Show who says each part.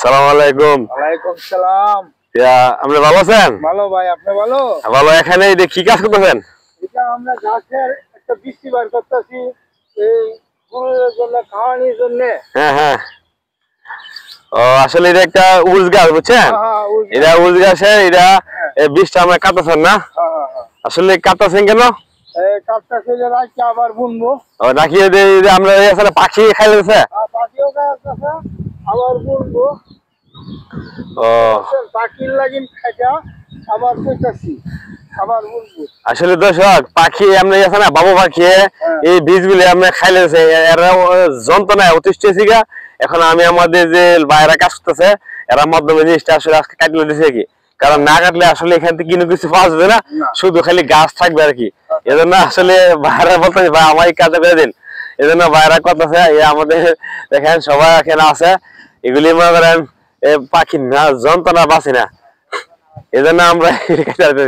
Speaker 1: সালাম আলাইকুম।
Speaker 2: ওয়ালাইকুম সালাম।
Speaker 1: আপনি ভালো আছেন?
Speaker 2: ভালো ভাই, আপনি ভালো?
Speaker 1: ভালো। এখানে কি কাজ করতেছেন?
Speaker 2: এটা আমরা গাছের একটা বৃষ্টি বার করতেছি এই গরুর জন্য, খাওয়ানোর জন্য।
Speaker 1: হ্যাঁ হ্যাঁ। ও আসলে এটা একটা উজ গাছ, বুঝছেন? এটা উজ গাছে এটা বীজটা আমরা কাটতেছেন না? আসলে কাটতেছেন কেন?
Speaker 2: কাটতেছে যে রাখি আবার বুনবো।
Speaker 1: ও রাখিয়ে আমরা আসলে পাখি খাইলেছে।
Speaker 2: পাখিও খাইতেছে, আবার বুনবো।
Speaker 1: ও
Speaker 2: পাখির লাগিন খাইটা আবার কইতাছি আবার বুনবো।
Speaker 1: আসলে দর্শক, পাখি আমরা আছে না, বাবু পাখি এই বীজগুলি আমরা খাইলেছে, এরা যন্ত্রণায় অতিষ্ঠ হয়েছি গা। এখন আমি আমাদের যে বাইরে কাজ করতেছে এরা মাধ্যমে জিনিসটা আসলে আজকে কাটলে দিছে কি, কারণ না কাটলে আসলে এখান থেকে কোনো কিছু পাওয়া যাবে না, শুধু খালি গাছ থাকবে আর কি। এজন্য আসলে বাইরে বলতেছি ভাই আমার এই কাজটা করে দিন। এজন্য বাইরে করতেছে। আমাদের দেখেন সবাই এখানে আছে, এগুলি মনে করেন পাখি না যন্ত্রণা বাঁচি না, এজন্য আমরা কাটতে